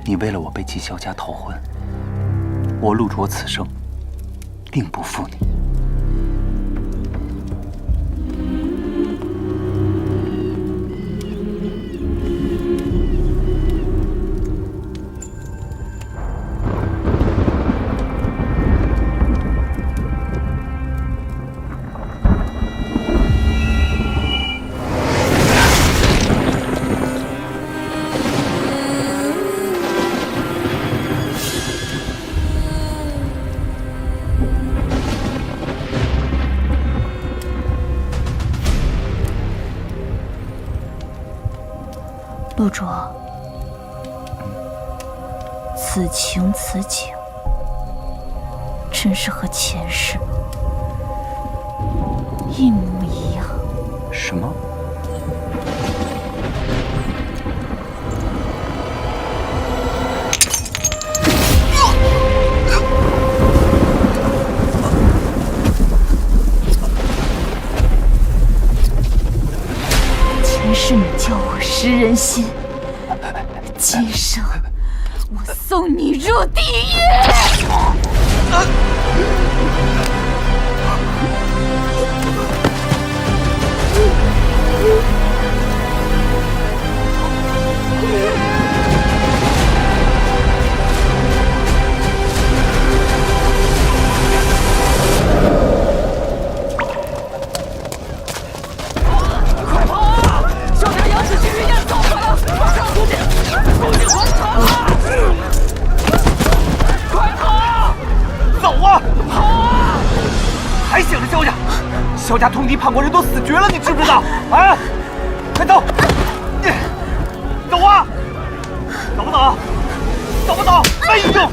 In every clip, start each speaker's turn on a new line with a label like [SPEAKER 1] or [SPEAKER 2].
[SPEAKER 1] 你为了我背弃萧家逃婚，我陆卓此生定不负你。
[SPEAKER 2] 陆卓，此情此景，真是和前世一模一样。
[SPEAKER 1] 什么？
[SPEAKER 2] 前世你教我识人心，今生我送你入地狱！
[SPEAKER 3] 快跑啊！萧家杨氏去云烟走了，马上出进皇城啊！快跑！
[SPEAKER 4] 走啊！
[SPEAKER 3] 跑啊！
[SPEAKER 4] 还想着萧家？萧家通敌叛国人都死绝了，你知不知道？啊！快走！走啊！走不走？走不走？哎呦！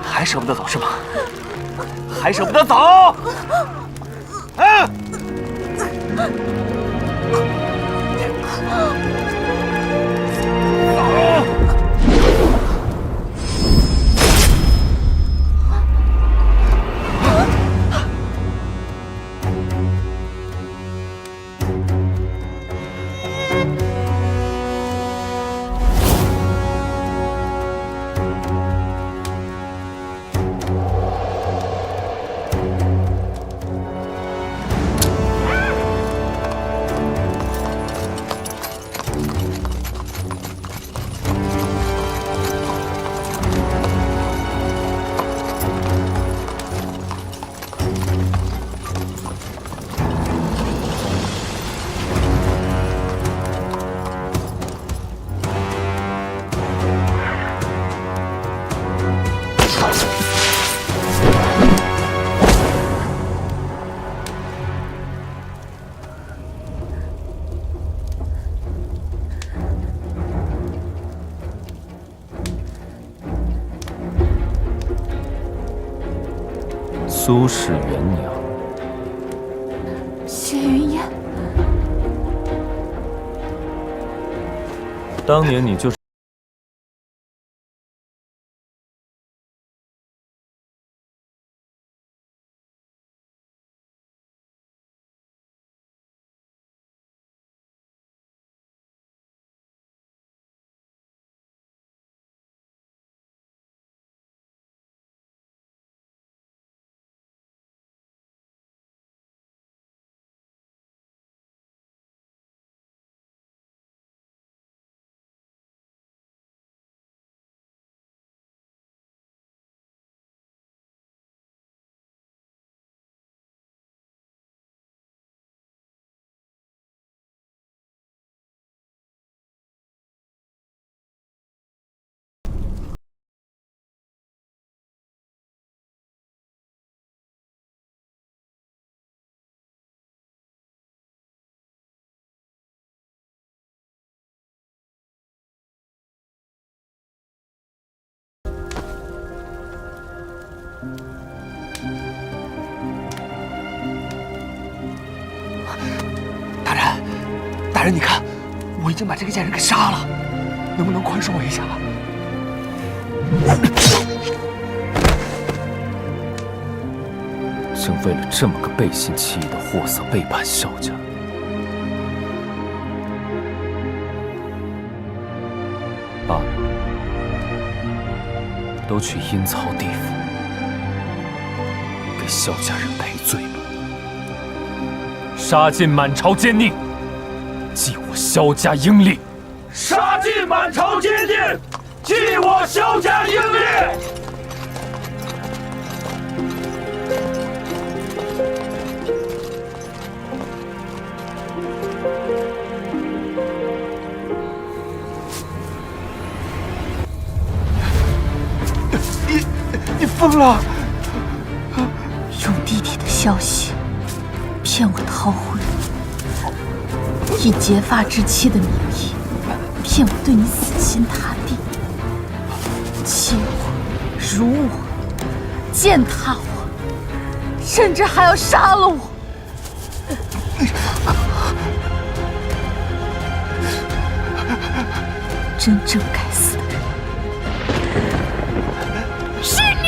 [SPEAKER 4] 还舍不得走是吗？还舍不得走？嗯。
[SPEAKER 5] 苏氏元娘，
[SPEAKER 2] 谢云烟，
[SPEAKER 5] 当年你就是。
[SPEAKER 4] 大人，你看，我已经把这个贱人给杀了，能不能宽恕我一下？
[SPEAKER 5] 竟为了这么个背信弃义的货色背叛萧家，都去阴曹地府，给萧家人赔罪吧！杀尽满朝奸佞，继我萧家英烈！
[SPEAKER 6] 杀尽满朝奸佞，继我萧家英烈！
[SPEAKER 4] 你疯了！
[SPEAKER 2] 用弟弟的消息骗我逃婚，以结发之妻的名义骗我对你死心塌地，欺我、辱我、践踏我，甚至还要杀了我！真正该死的人是你！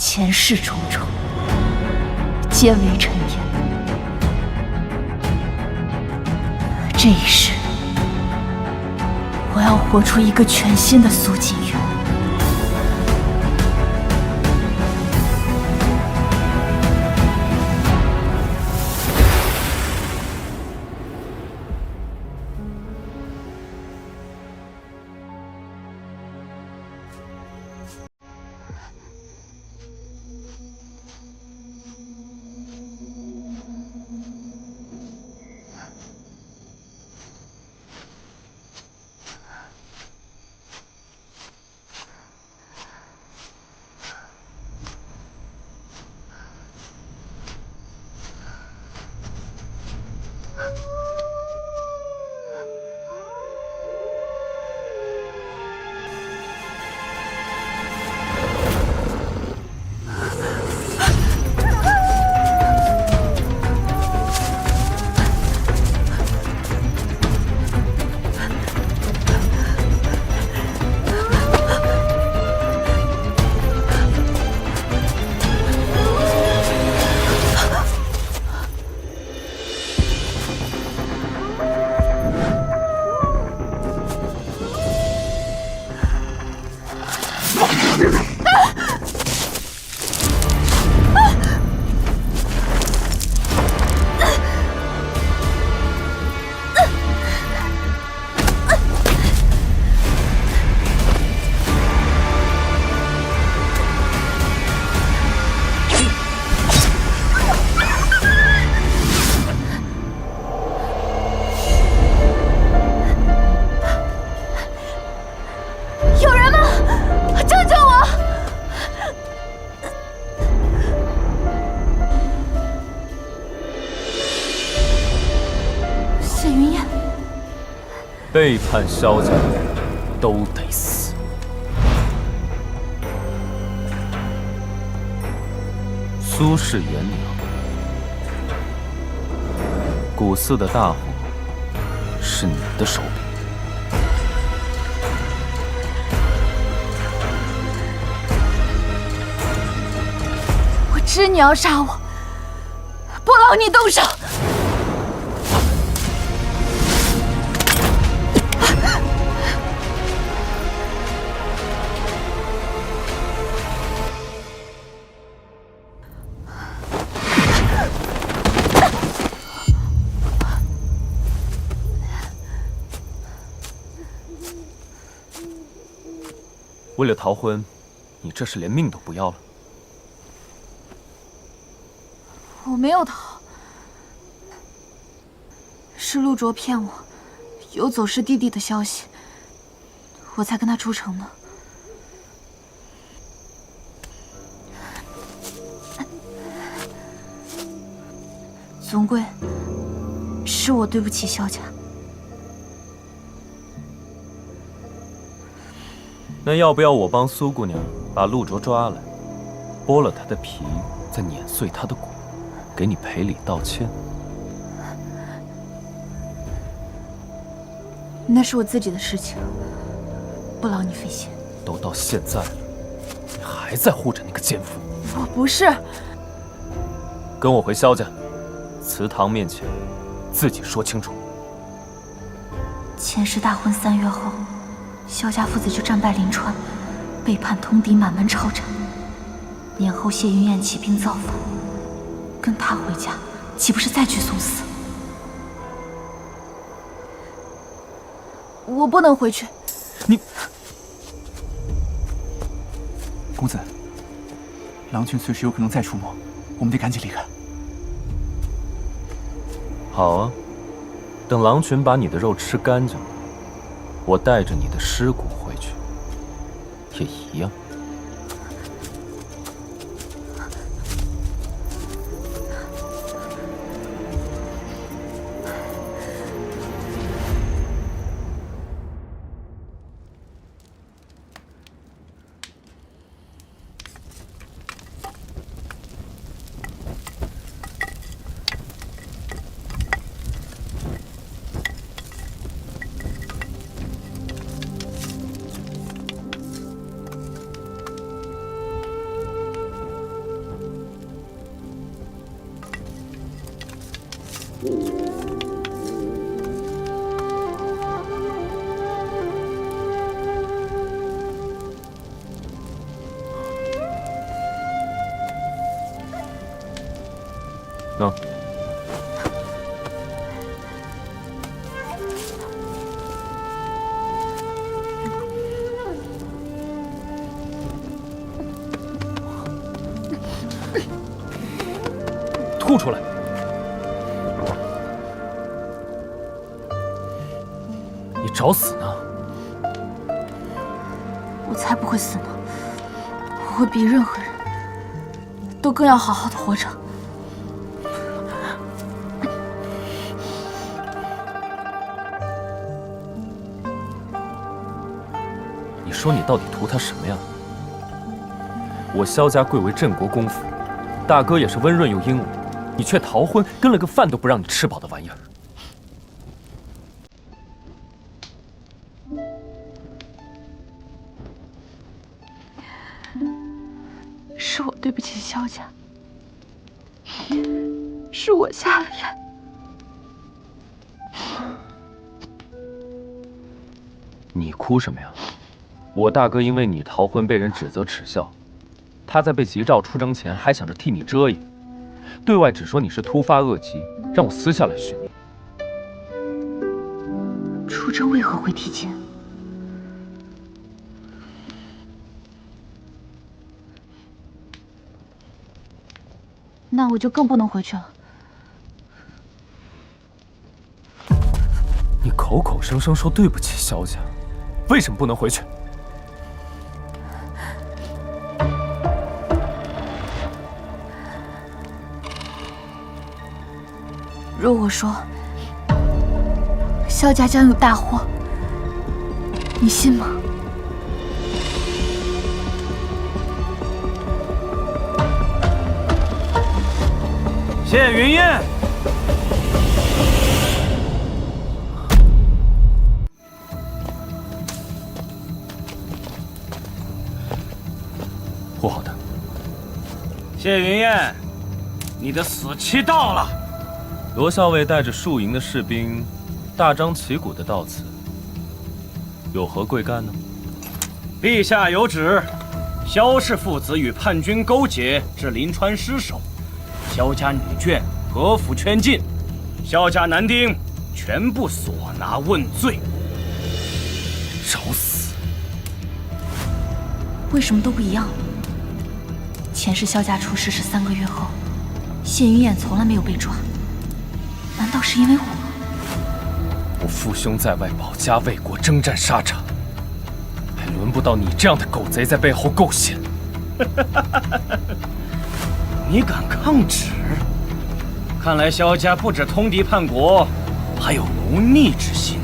[SPEAKER 2] 前世种种，皆为尘烟。这一世，我要活出一个全新的苏锦瑜。
[SPEAKER 5] 背叛萧家的人都得死。苏氏元娘，古寺的大火是你的手笔。
[SPEAKER 2] 我知你要杀我，不劳你动手。
[SPEAKER 5] 为了逃婚，你这是连命都不要了？
[SPEAKER 2] 我没有逃，是陆卓骗我，有走失弟弟的消息，我才跟他出城的。总归是我对不起萧家。
[SPEAKER 5] 那要不要我帮苏姑娘把陆卓抓来，剥了他的皮，再碾碎他的骨，给你赔礼道歉？
[SPEAKER 2] 那是我自己的事情，不劳你费心。
[SPEAKER 5] 都到现在了，你还在护着那个奸夫？
[SPEAKER 2] 我不是。
[SPEAKER 5] 跟我回萧家，祠堂面前自己说清楚。
[SPEAKER 2] 前世大婚3月后，萧家父子就战败临川，背叛通敌，满门抄斩。年后谢云燕起兵造反，跟他回家，岂不是再去送死？我不能回去。
[SPEAKER 5] 你，
[SPEAKER 1] 公子，狼群随时有可能再出没，我们得赶紧离开。
[SPEAKER 5] 好啊，等狼群把你的肉吃干净了，我带着你的尸骨回去，也一样。那，吐出来！你找死呢？
[SPEAKER 2] 我才不会死呢！我会比任何人都更要好好的活着。
[SPEAKER 5] 你说你到底图他什么呀？我萧家贵为镇国公府，大哥也是温润又英武，你却逃婚，跟了个饭都不让你吃饱的玩意儿。
[SPEAKER 2] 是我对不起萧家，是我下了人。
[SPEAKER 5] 你哭什么呀？我大哥因为你逃婚被人指责耻笑，他在被急召出征前还想着替你遮掩，对外只说你是突发恶疾，让我私下来寻你。
[SPEAKER 2] 出征为何会提前？那我就更不能回去了。
[SPEAKER 5] 你口口声声说对不起萧家，为什么不能回去？
[SPEAKER 2] 如果说萧家将有大祸，你信吗？
[SPEAKER 6] 谢云燕，
[SPEAKER 5] 不好的，
[SPEAKER 6] 谢云燕，你的死期到了。
[SPEAKER 5] 罗校尉带着数营的士兵，大张旗鼓的到此，有何贵干呢？
[SPEAKER 6] 陛下有旨，萧氏父子与叛军勾结，致临川失守，萧家女眷何府圈禁，萧家男丁全部所拿问罪。
[SPEAKER 5] 找死！
[SPEAKER 2] 为什么都不一样了？前世萧家出事是3个月后，谢云燕从来没有被抓，难道是因为我？
[SPEAKER 5] 我父兄在外保家卫国，征战沙场，还轮不到你这样的狗贼在背后构陷。
[SPEAKER 6] 你敢抗旨？看来萧家不止通敌叛国，还有谋逆之心。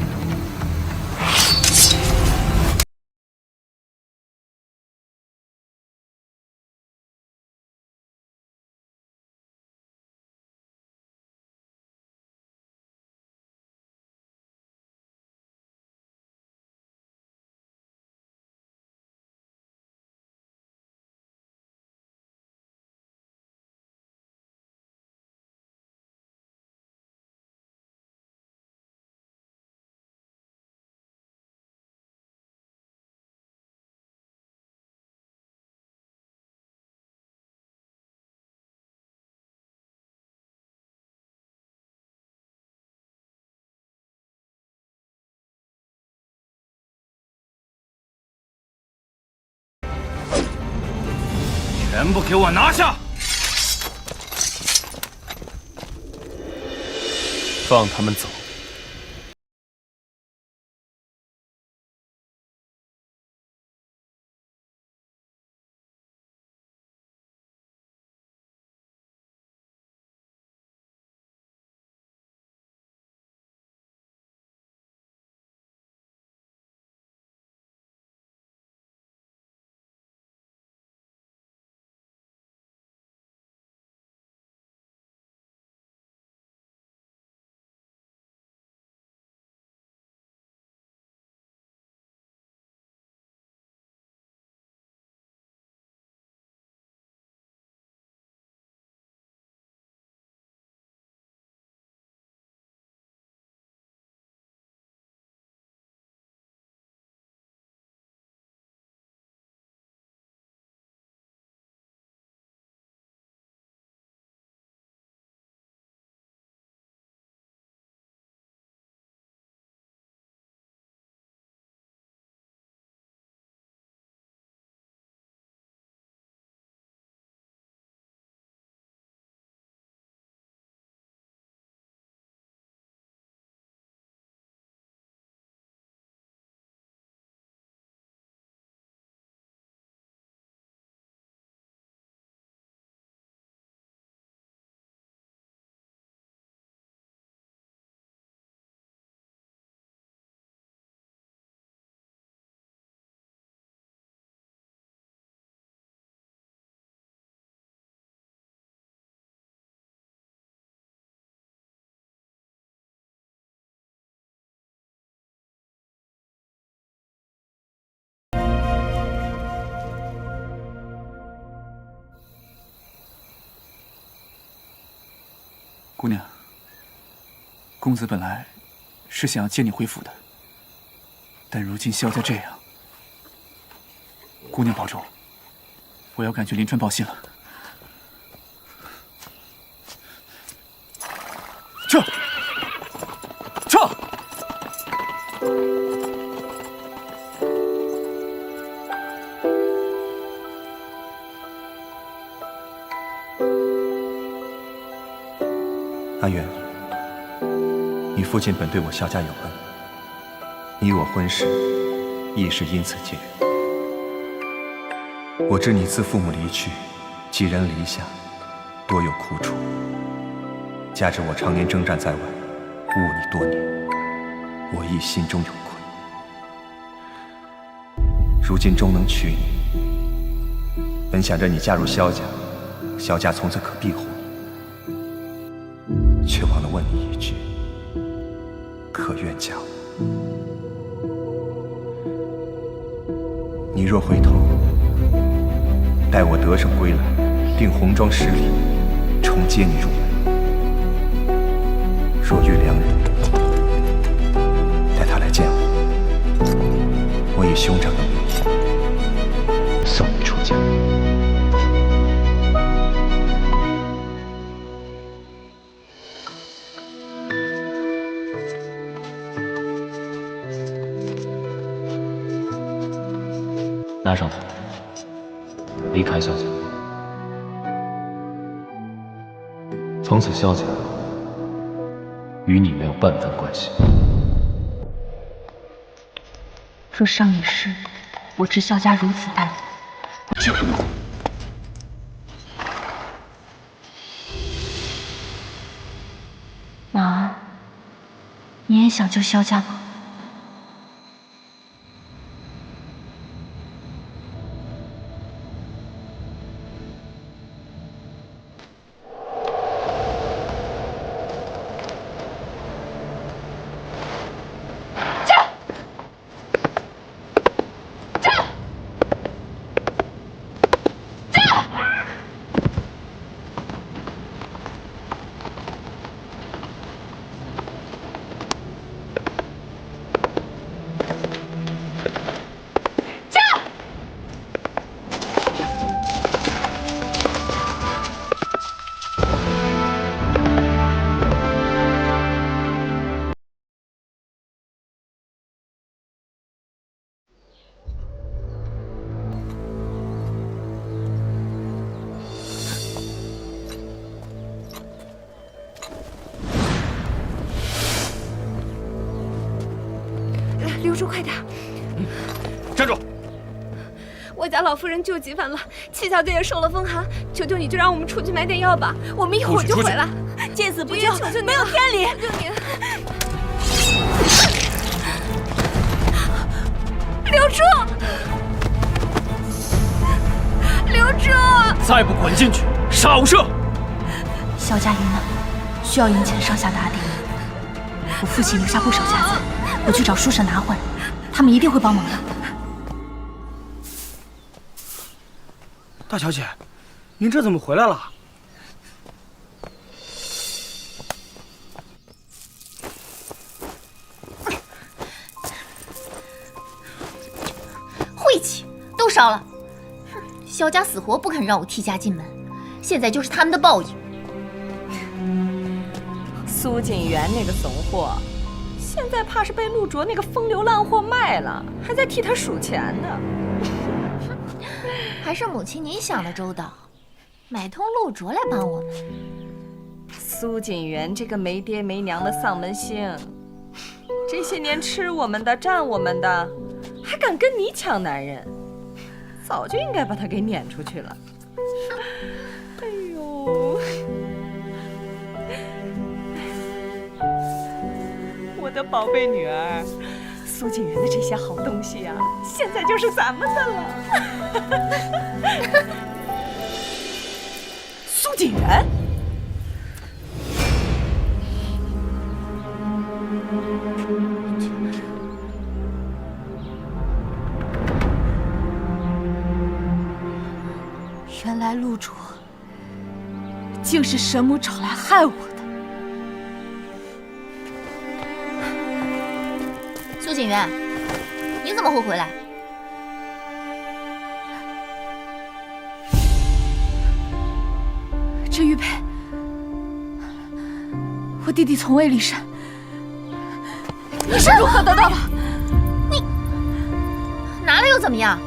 [SPEAKER 6] 全部给我拿下！
[SPEAKER 5] 放他们走。
[SPEAKER 1] 姑娘，公子本来是想要接你回府的，但如今萧家这样，姑娘保重，我要赶去临川报信了。撤！撤！
[SPEAKER 7] 阿远，你父亲本对我萧家有恩，你我婚事亦是因此结缘。我知你自父母离去，寄人篱下，多有苦楚。加之我常年征战在外，误你多年，我亦心中有愧。如今终能娶你，本想着你嫁入萧家，萧家从此可庇护你，却忘了问你一句：可愿嫁我？你若回头，待我得胜归来，定红妆十里，重接你入门。若遇良人，带他来见我，我以兄长的名义送你出家。
[SPEAKER 5] 拿上它，离开萧家。从此萧家与你没有半分关系。
[SPEAKER 2] 若上一世我知萧家如此待我，绝不。想救萧家吗？
[SPEAKER 8] 留住，快点！
[SPEAKER 6] 站住！
[SPEAKER 8] 我家老夫人救急犯了，戚小姐也受了风寒，求求你就让我们出去买点药吧，我们一会儿就回来。见死不救，求求你，没有天理！求求你！留住！留住！
[SPEAKER 6] 再不滚进去，杀无赦！
[SPEAKER 2] 萧家云南需要银钱上下打点，我父亲留下不少家财，我去找书生拿回来，他们一定会帮忙的。
[SPEAKER 6] 大小姐，您这怎么回来了？
[SPEAKER 2] 晦气，都烧了！哼，萧家死活不肯让我替家进门，现在就是他们的报应。
[SPEAKER 3] 苏锦元那个怂货，现在怕是被陆卓那个风流烂货卖了，还在替他数钱呢。
[SPEAKER 2] 还是母亲您想的周到，买通陆卓来帮我们。
[SPEAKER 3] 苏锦元这个没爹没娘的丧门星，这些年吃我们的占我们的，还敢跟你抢男人，早就应该把他给撵出去了。哎呦，我的宝贝女儿，苏锦元的这些好东西呀，现在就是咱们的了。苏锦元，
[SPEAKER 2] 原来陆卓竟是神母找来害我的。苏锦元，你怎么会回来？这玉佩，我弟弟从未离身，你是如何得到的？你拿了又怎么样？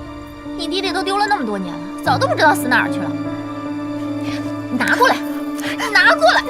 [SPEAKER 2] 你弟弟都丢了那么多年了，早都不知道死哪儿去了。你拿过来，你拿过来！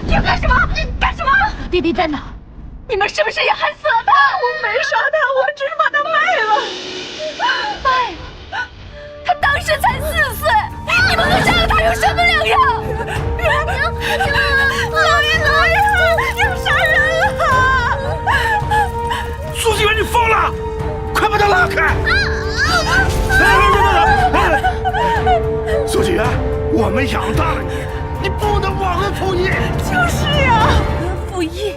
[SPEAKER 8] 你要干什么？干什么？
[SPEAKER 2] 弟弟在哪？
[SPEAKER 8] 你们是不是也害死了他？我没杀他，我只是把他卖了。卖？他当时才4岁，你们和杀了他有什么两样？老爷，要杀人了！
[SPEAKER 6] 苏锦元，你疯了！快把他拉开！苏锦元，我们养大了你，你不能忘恩负义。
[SPEAKER 8] 就是呀，忘恩负义。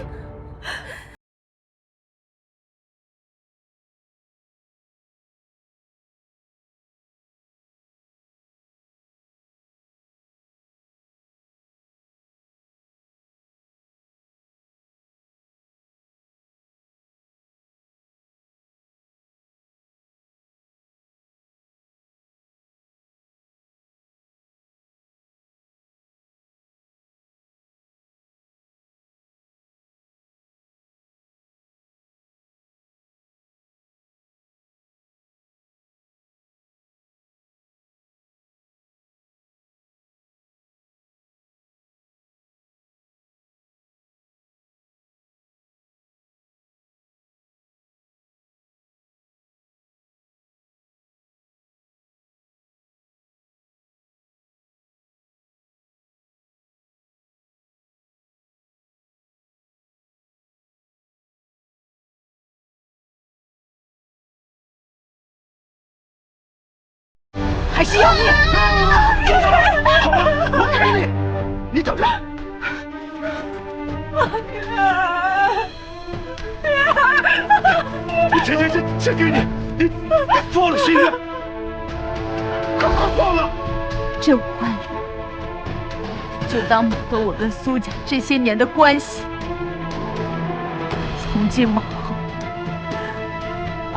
[SPEAKER 4] 还是要你。好了，我给你，你等着。这给你，你放了心了，快放了。
[SPEAKER 2] 这5万元，就当抹得我跟苏家这些年的关系。从今往后，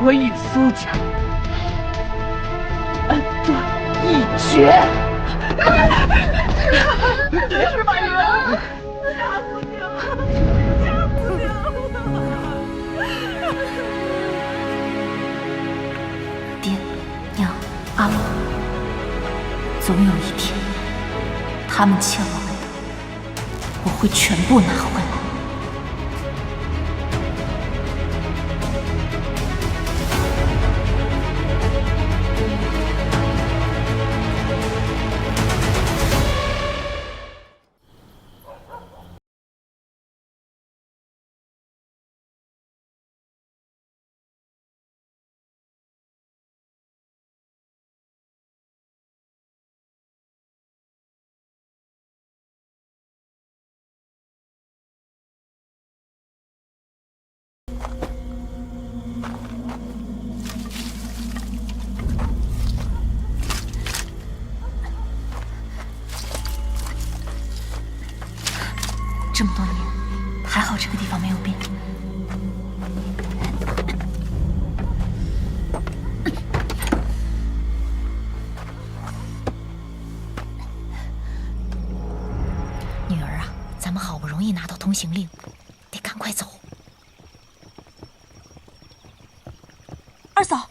[SPEAKER 2] 我与苏家恩断义绝。
[SPEAKER 8] 你是把人吓死你了，吓死你了！
[SPEAKER 2] 爹娘阿龙，总有一天，他们欠我们的，我会全部拿回来。这么多年，还好这个地方没有变。
[SPEAKER 9] 女儿啊，咱们好不容易拿到通行令，得赶快走。
[SPEAKER 10] 二嫂，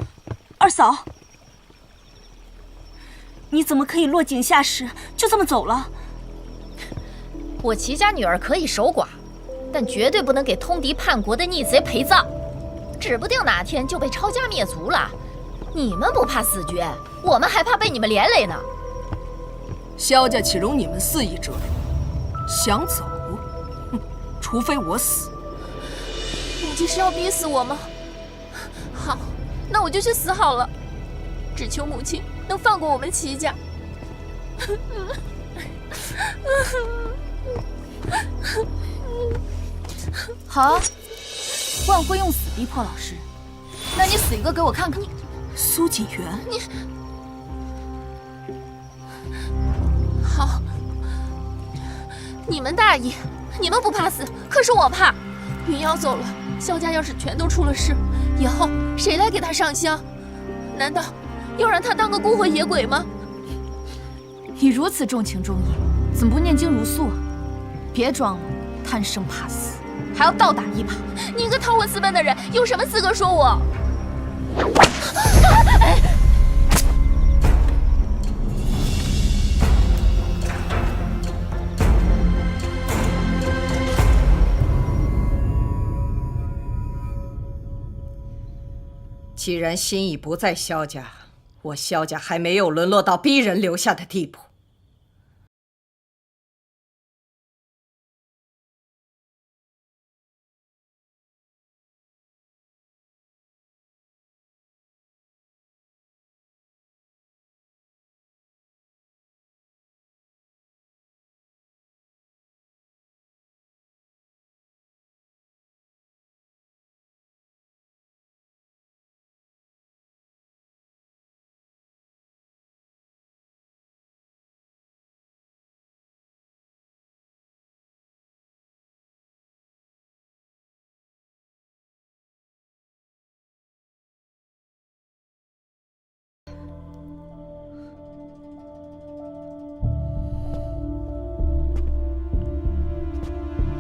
[SPEAKER 10] 二嫂，你怎么可以落井下石，就这么走了？
[SPEAKER 9] 我齐家女儿可以守寡，但绝对不能给通敌叛国的逆贼陪葬，指不定哪天就被抄家灭族了。你们不怕死绝，我们还怕被你们连累呢。
[SPEAKER 11] 萧家岂容你们肆意折辱？想走，哼，除非我死。
[SPEAKER 8] 母亲是要逼死我吗？好，那我就去死好了，只求母亲能放过我们齐家。
[SPEAKER 2] 好啊，万辉用死逼迫老师，那你死一个给我看看。
[SPEAKER 11] 苏锦元，
[SPEAKER 8] 好，你们大意，你们不怕死，可是我怕。云瑶走了，萧家要是全都出了事，以后谁来给他上香？难道要让他当个孤魂野鬼吗？
[SPEAKER 2] 你如此重情重义，怎么不念经如素啊？别装了，贪生怕死，还要倒打一耙。
[SPEAKER 8] 你个逃婚私奔的人，有什么资格说我？
[SPEAKER 3] 既然心已不在萧家，我萧家还没有沦落到逼人留下的地步。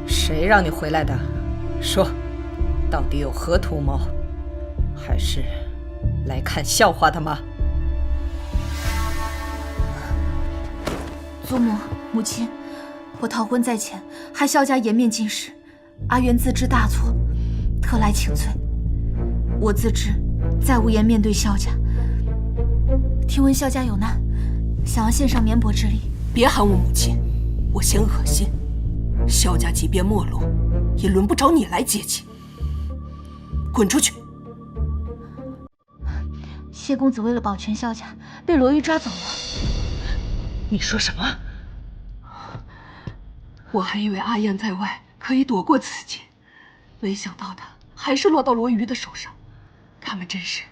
[SPEAKER 3] 谁让你回来的？说，到底有何图谋？还是来看笑话的吗？
[SPEAKER 2] 祖母、母亲，我逃婚在前，害萧家颜面尽失，阿元自知大错，特来请罪。我自知再无颜面对萧家，听闻萧家有难，想要献上绵薄之力。
[SPEAKER 11] 别喊我母亲，我嫌恶心。萧家即便没落，也轮不着你来接济。滚出去！
[SPEAKER 2] 谢公子为了保全萧家，被罗玉抓走了。
[SPEAKER 11] 你说什么？我还以为阿燕在外可以躲过此劫，没想到的还是落到罗瑜的手上。他们真是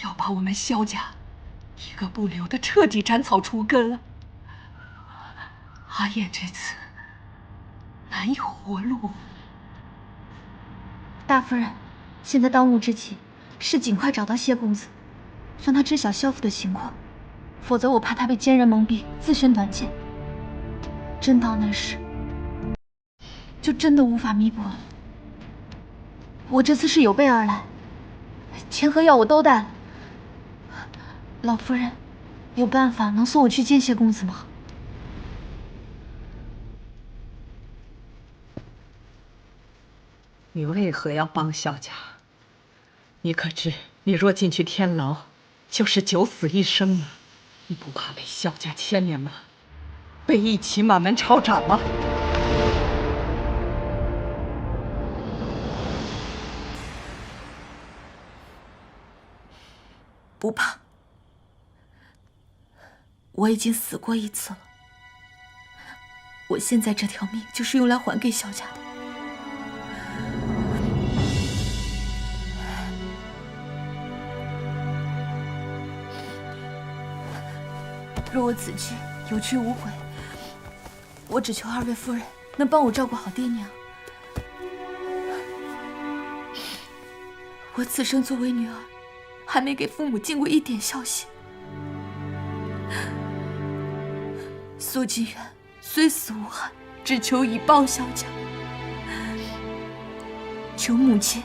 [SPEAKER 11] 要把我们萧家一个不留的彻底斩草除根了。阿燕这次难有活路。
[SPEAKER 2] 大夫人，现在当务之急是尽快找到谢公子，让他知晓萧父的情况，否则我怕他被奸人蒙蔽，自寻短见。真到那时，就真的无法弥补了。我这次是有备而来，钱和药我都带了。老夫人，有办法能送我去见谢公子吗？
[SPEAKER 12] 你为何要帮萧家？你可知，你若进去天牢，就是九死一生啊！你不怕被萧家牵连吗？被一起满门抄斩吗？
[SPEAKER 2] 不怕，我已经死过一次了。我现在这条命就是用来还给萧家的。若我此去有去无回，我只求二位夫人能帮我照顾好爹娘。我此生作为女儿，还没给父母尽过一点孝心。苏锦元虽死无憾，只求以报萧家。求母亲、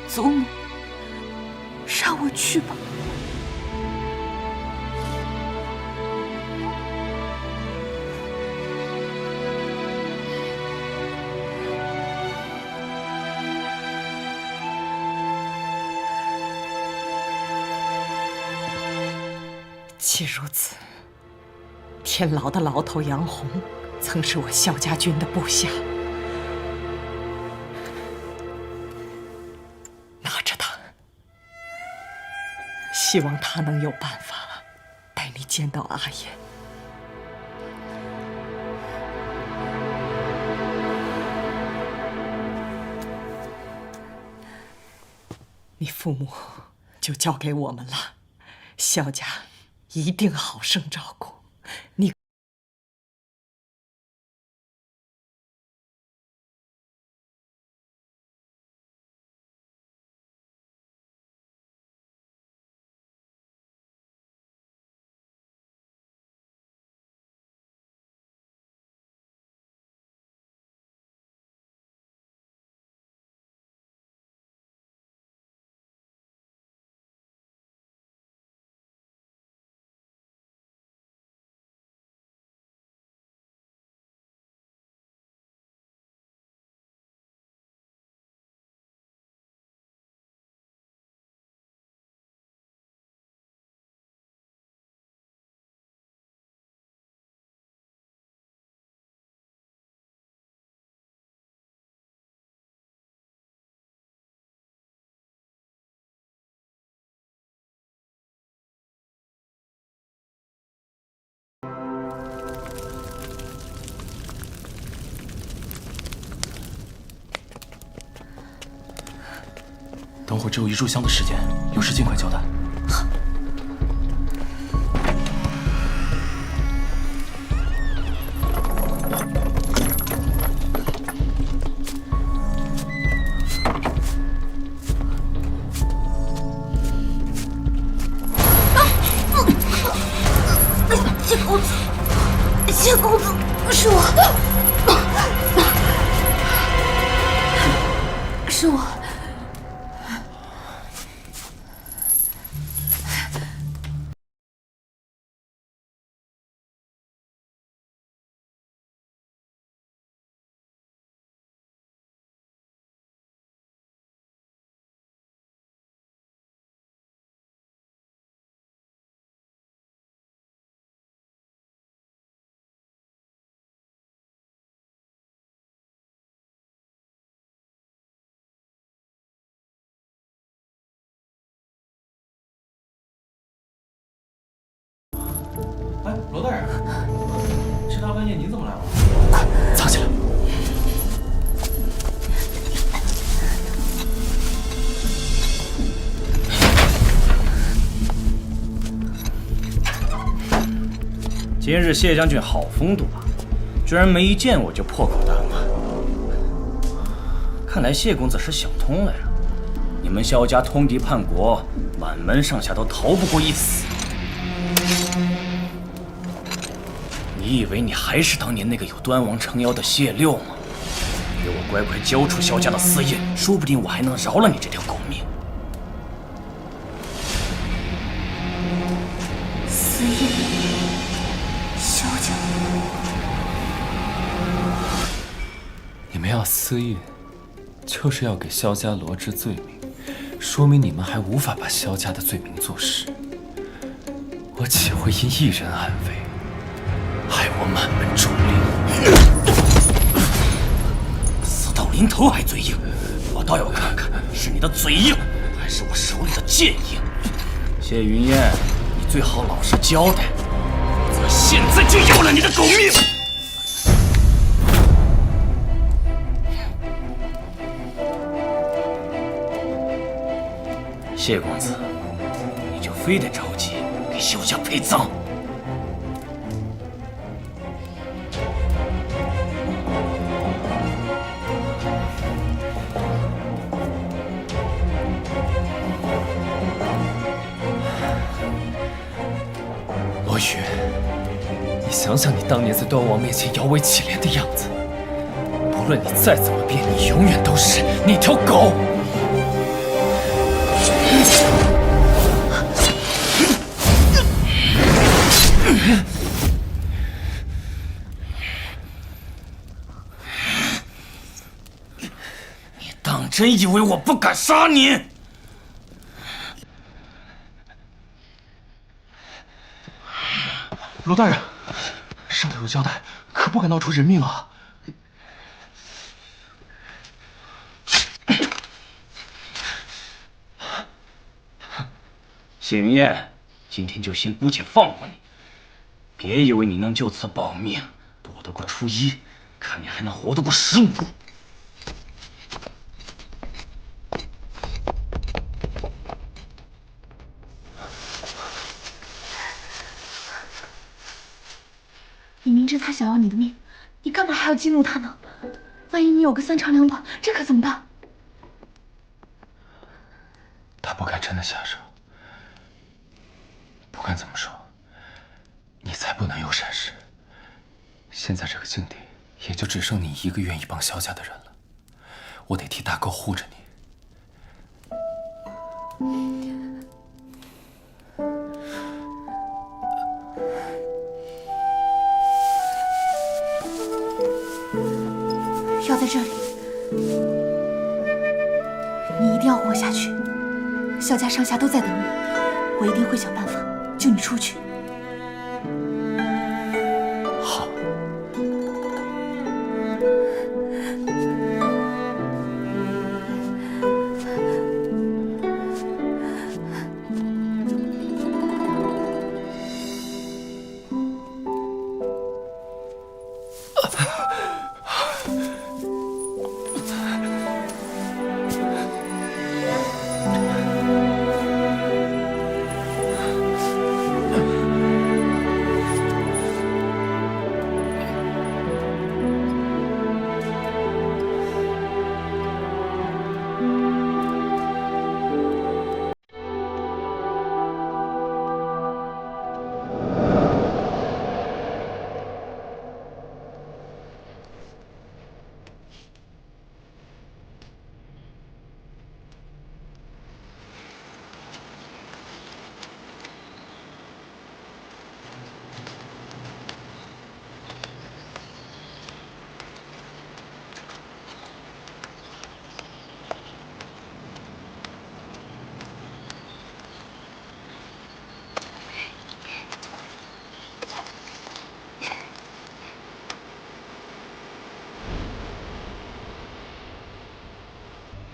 [SPEAKER 2] 祖母让我去吧。
[SPEAKER 12] 既如此，天牢的牢头杨红曾是我萧家军的部下，拿着他，希望他能有办法带你见到阿燕。你父母就交给我们了，萧家一定好生照顾你。
[SPEAKER 1] 等会儿只有一炷香的时间，有事尽快交代。
[SPEAKER 2] 谢公子，谢公子，是我，是我。
[SPEAKER 1] 哎，罗大人，这大半夜你怎么来了？
[SPEAKER 5] 快藏起来！
[SPEAKER 6] 今日谢将军好风度啊，居然没一见我就破口大骂。看来谢公子是想通了呀，你们萧家通敌叛国，满门上下都逃不过一死。你以为你还是当年那个有端王撑腰的谢六吗？给我乖乖交出萧家的私印，说不定我还能饶了你这条狗命。
[SPEAKER 2] 私印，萧家，
[SPEAKER 5] 你们要私印，就是要给萧家罗织罪名，说明你们还无法把萧家的罪名坐实。我岂会因一人安危，害我满门忠烈？
[SPEAKER 6] 死到临头还嘴硬，我倒要看看是你的嘴硬，还是我手里的剑硬。谢云烟，你最好老实交代，我现在就要了你的狗命！谢公子，你就非得着急给萧家陪葬？
[SPEAKER 5] 罗宇，你想想你当年在端王面前摇尾乞怜的样子，不论你再怎么变，你永远都是那条狗。
[SPEAKER 6] 你当真以为我不敢杀你？
[SPEAKER 1] 罗大人，上头有交代，可不敢闹出人命啊！
[SPEAKER 6] 谢云烟，今天就先姑且放过你，别以为你能就此保命，躲得过初一，看你还能活得过15。
[SPEAKER 11] 你明知他想要你的命，你干嘛还要激怒他呢？万一你有个3长2短，这可怎么办？
[SPEAKER 5] 他不敢真的下手，不管怎么说，你才不能有闪失。现在这个境地，也就只剩你一个愿意帮萧家的人了。我得替大哥护着你。
[SPEAKER 2] 要在这里，你一定要活下去。萧家上下都在等你，我一定会想办法救你出去。
[SPEAKER 5] 好。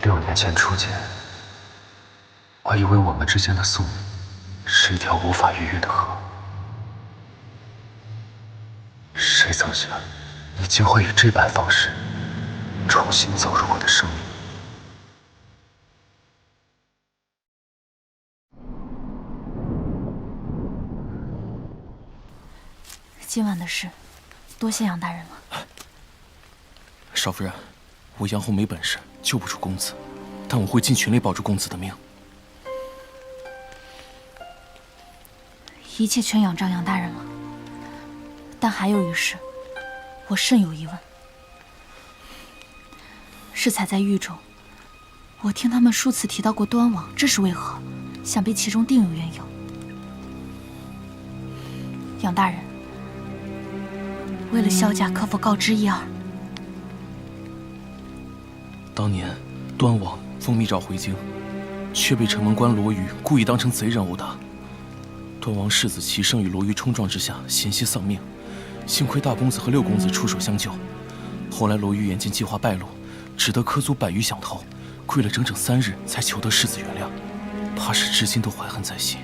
[SPEAKER 5] 6年前初见，我以为我们之间的宿命是一条无法逾越的河，曾想，你竟会以这般方式重新走入我的生命。
[SPEAKER 2] 今晚的事，多谢杨大人了。
[SPEAKER 13] 少夫人，我杨红没本事，救不出公子，但我会尽全力保住公子的命。
[SPEAKER 2] 一切全仰仗杨大人了。但还有一事，我甚有疑问。适才在狱中，我听他们数次提到过端王，这是为何？想必其中定有缘由。杨大人，为了萧家，可否告知一二？
[SPEAKER 13] 当年端王奉密诏回京，却被城门官罗瑜故意当成贼人殴打。端王世子齐生与罗瑜冲撞之下险些丧命，幸亏大公子和六公子出手相救。后来罗瑜眼见计划败露，只得科足100余想逃，跪了整整3日才求得世子原谅，怕是至今都怀恨在心。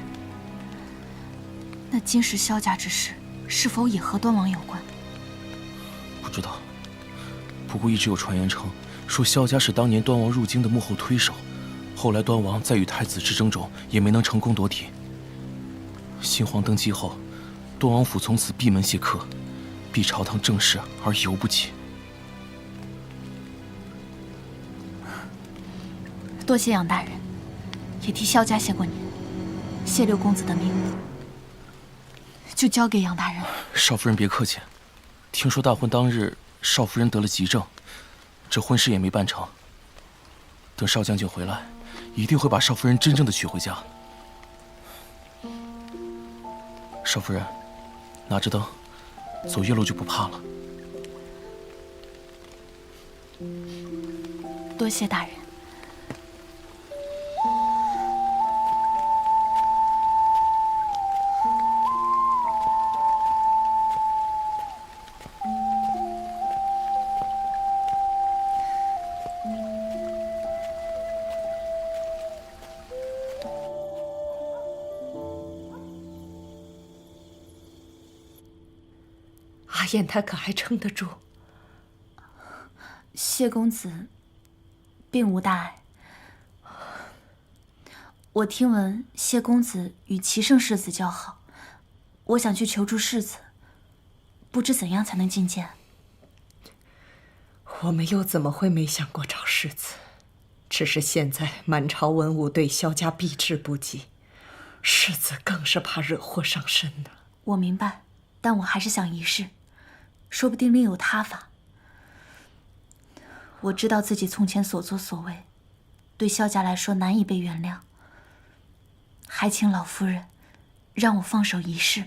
[SPEAKER 2] 那今时萧家之事，是否也和端王有关？
[SPEAKER 13] 不知道，不过一直有传言称，说萧家是当年端王入京的幕后推手，后来端王在与太子之争中也没能成功夺体。新皇登基后，端王府从此闭门谢客，避朝堂政事而犹不及。
[SPEAKER 2] 多谢杨大人，也替萧家谢过您。谢六公子的命，就交给杨大人。
[SPEAKER 13] 少夫人别客气，听说大婚当日少夫人得了急症，这婚事也没办成。等少将军回来，一定会把少夫人真正的娶回家。少夫人，拿着灯，走夜路就不怕了。
[SPEAKER 2] 多谢大人。
[SPEAKER 12] 阿燕她可还撑得住？
[SPEAKER 2] 谢公子并无大碍。我听闻谢公子与齐胜世子交好，我想去求助世子，不知怎样才能觐见。
[SPEAKER 12] 我们又怎么会没想过找世子？只是现在满朝文武对萧家避之不及，世子更是怕惹祸上身呢。
[SPEAKER 2] 我明白，但我还是想一试，说不定另有他法。我知道自己从前所作所为，对萧家来说难以被原谅，还请老夫人让我放手一试。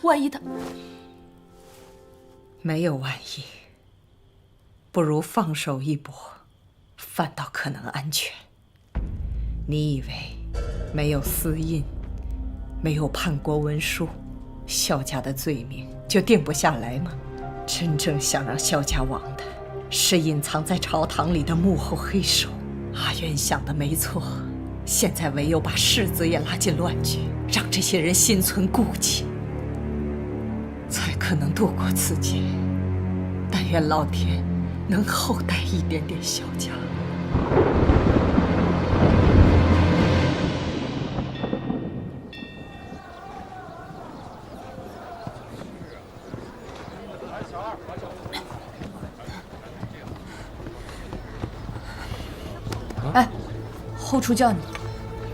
[SPEAKER 2] 万一他
[SPEAKER 12] 没有万一，不如放手一搏，反倒可能安全。你以为没有私印，没有叛国文书，萧家的罪名就定不下来吗？真正想让萧家亡的，是隐藏在朝堂里的幕后黑手。阿渊想的没错，现在唯有把世子也拉进乱局，让这些人心存顾忌，才可能度过此劫。但愿老天能厚待一点点萧家。
[SPEAKER 2] 哎，后厨叫你，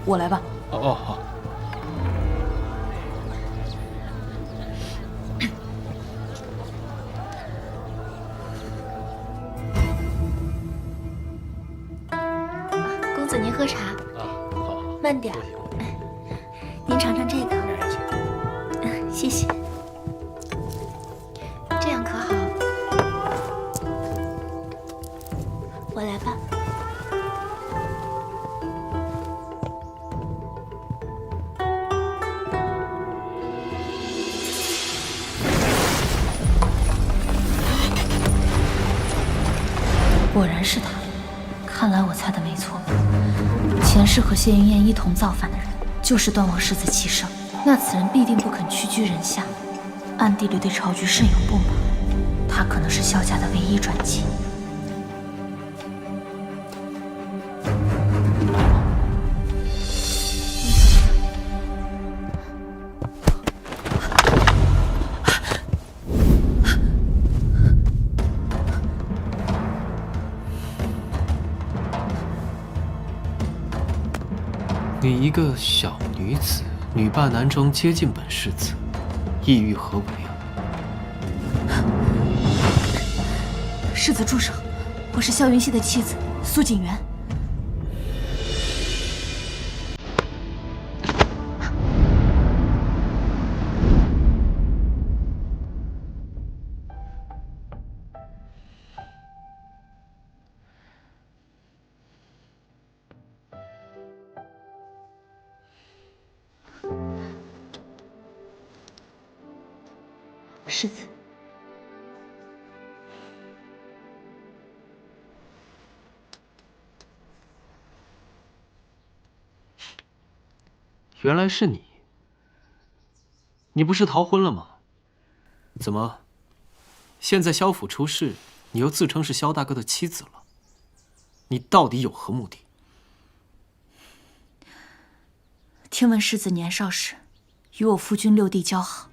[SPEAKER 2] 我来吧。
[SPEAKER 13] 哦，好。
[SPEAKER 8] 公子您喝茶。
[SPEAKER 13] 好，
[SPEAKER 8] 慢点。您尝尝这个。谢谢。这样可好？我来吧。
[SPEAKER 2] 果然是他，看来我猜的没错。前世和谢云燕一同造反的人，就是端王世子齐胜。那此人必定不肯屈居人下，暗地里对朝局甚有不满。他可能是萧家的唯一转机。
[SPEAKER 14] 你一个小女子，女扮男装接近本世子，意欲何为啊？
[SPEAKER 2] 世子住手！我是萧云熙的妻子苏锦元。世子，
[SPEAKER 14] 原来是你。你不是逃婚了吗？怎么，现在萧府出事，你又自称是萧大哥的妻子了？你到底有何目的？
[SPEAKER 2] 听闻世子年少时与我夫君六弟交好，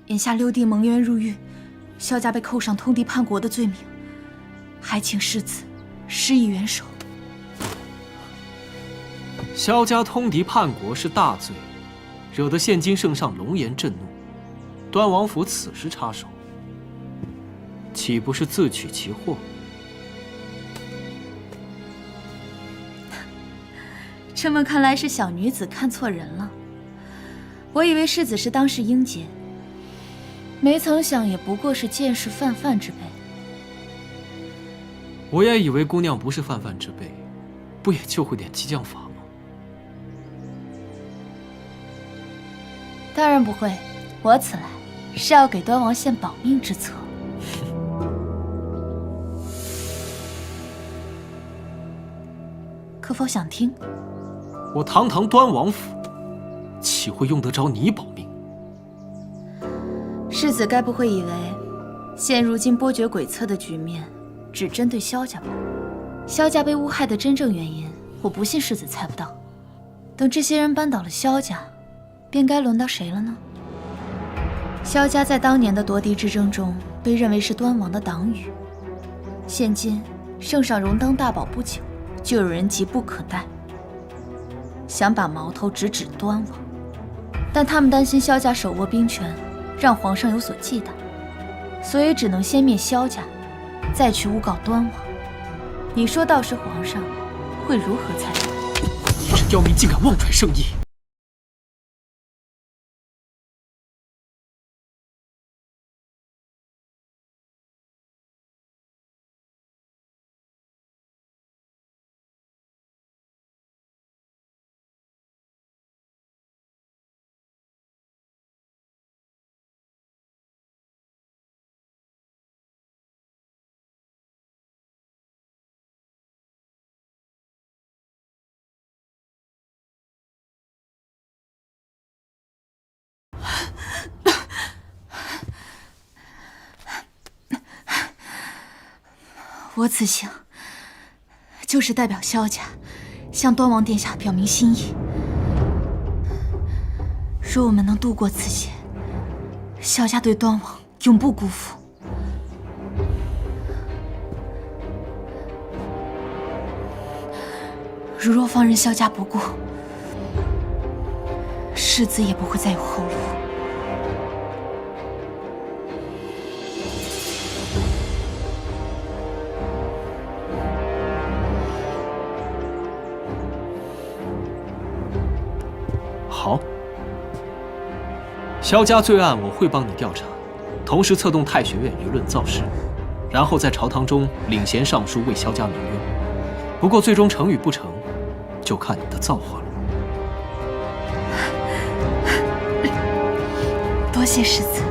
[SPEAKER 2] 眼下六弟蒙冤入狱，萧家被扣上通敌叛国的罪名，还请世子施以援手。
[SPEAKER 14] 萧家通敌叛国是大罪，惹得现今圣上龙颜震怒，端王府此时插手，岂不是自取其祸？
[SPEAKER 2] 这么看来是小女子看错人了。我以为世子是当世英杰，没曾想也不过是见识泛泛之辈。
[SPEAKER 14] 我也以为姑娘不是泛泛之辈，不也就会点激将法吗？
[SPEAKER 2] 当然不会，我此来是要给端王献保命之策。可否想听？
[SPEAKER 14] 我堂堂端王府，岂会用得着你保命？
[SPEAKER 2] 世子该不会以为，现如今波谲诡测的局面只针对萧家吧？萧家被诬害的真正原因，我不信世子猜不到。等这些人扳倒了萧家，便该轮到谁了呢？萧家在当年的夺嫡之争中，被认为是端王的党羽。现今圣上荣登大宝不久，就有人急不可待，想把矛头直指端王。但他们担心萧家手握兵权，让皇上有所忌惮，所以只能先灭萧家，再去诬告端王。你说到时皇上会如何裁决？
[SPEAKER 14] 你这刁民竟敢妄传圣意！
[SPEAKER 2] 我此行就是代表萧家向端王殿下表明心意。若我们能度过此劫，萧家对端王永不辜负。如若放任萧家不顾，世子也不会再有后路。
[SPEAKER 14] 好，萧家罪案我会帮你调查，同时策动太学院舆论造势，然后在朝堂中领衔上书为萧家鸣冤。不过最终成与不成，就看你的造化了。
[SPEAKER 2] 多谢世子。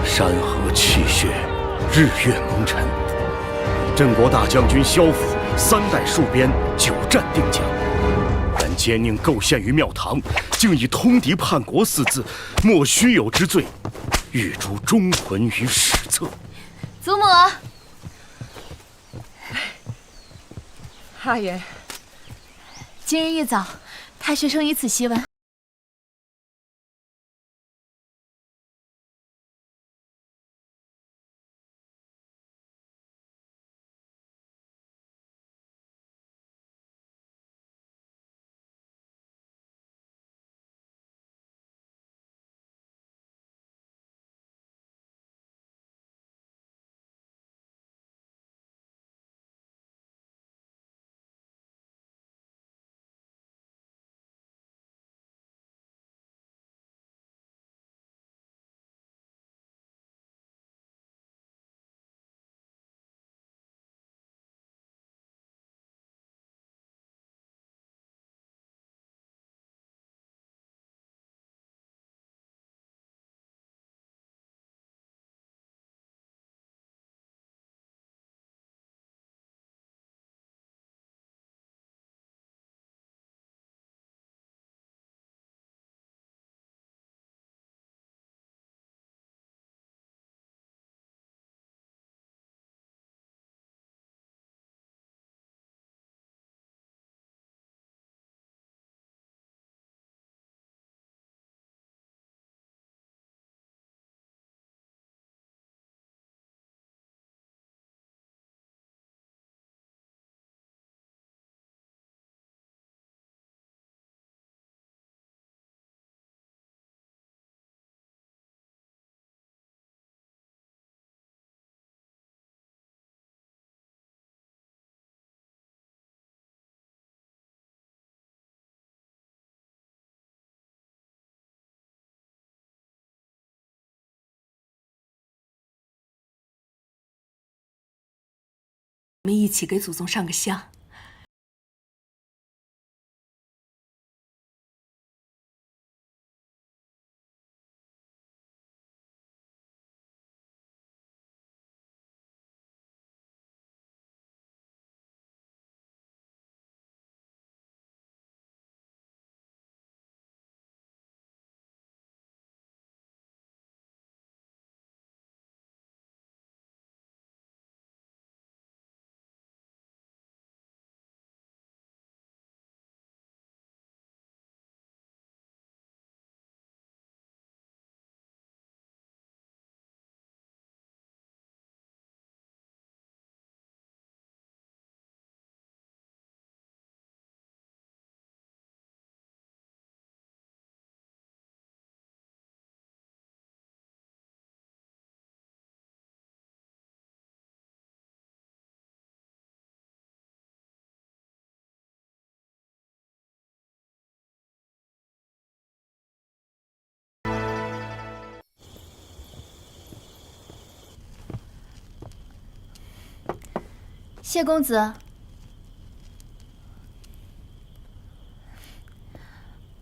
[SPEAKER 15] 山河泣血，日月蒙尘。镇国大将军萧府3代戍边，久战定江。然奸佞构陷于庙堂，竟以通敌叛国4字，莫须有之罪，欲诛忠魂于史册。
[SPEAKER 2] 祖母，
[SPEAKER 3] 阿元，
[SPEAKER 2] 今日一早，太学生以此檄文。
[SPEAKER 11] 我们一起给祖宗上个香。
[SPEAKER 2] 谢公子，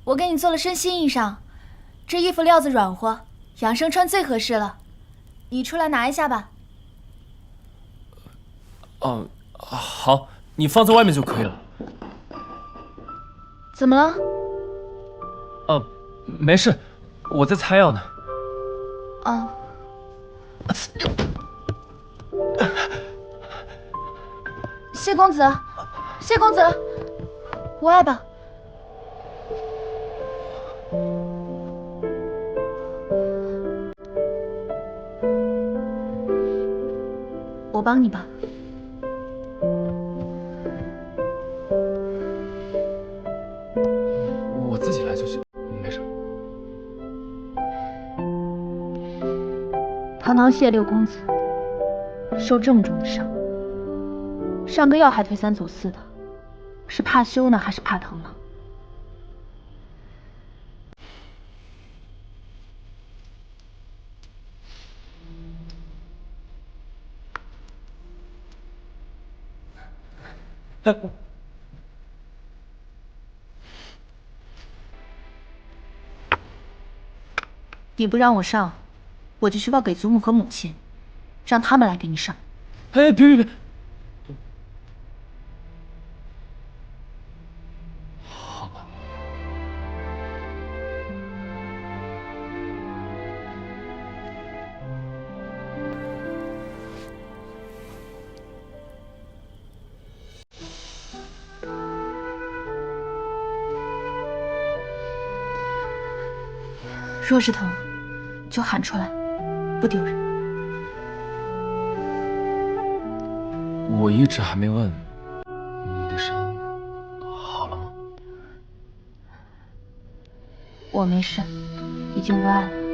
[SPEAKER 2] 我给你做了身新衣裳，这衣服料子软和，养生穿最合适了。你出来拿一下吧。
[SPEAKER 5] 好，你放在外面就可以了。
[SPEAKER 2] 怎么了？
[SPEAKER 5] 没事，我在擦药呢。
[SPEAKER 2] 啊。谢公子，谢公子，我爱吧。我帮你吧。
[SPEAKER 5] 我自己来就行，没事。
[SPEAKER 2] 堂堂谢六公子，受这么重的伤，上个药还推三阻四的，是怕羞呢，还是怕疼呢？你不让我上，我就去报给祖母和母亲，让他们来给你上。
[SPEAKER 5] 哎，别！好吧。
[SPEAKER 2] 若是疼，就喊出来，不丢人。
[SPEAKER 5] 我一直还没问，你的伤好了吗？
[SPEAKER 2] 我没事，已经不爱了。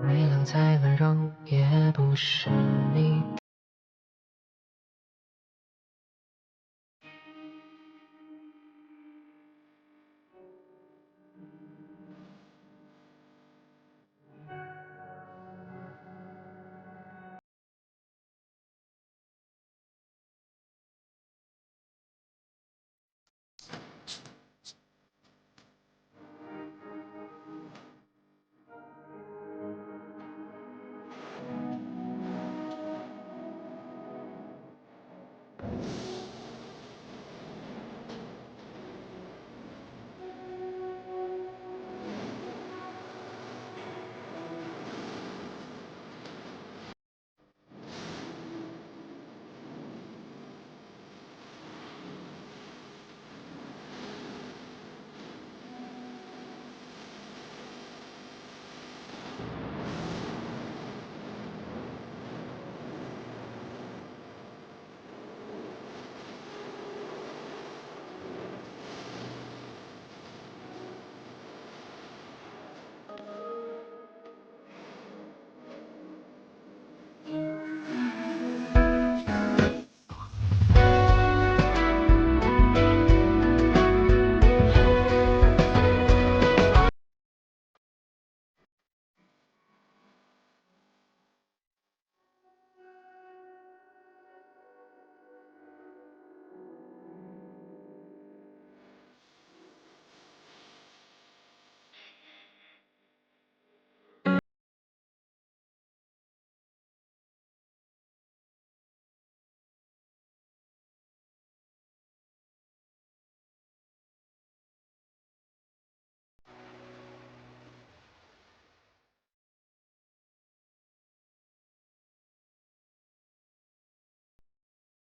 [SPEAKER 16] 微凉再温柔，也不是你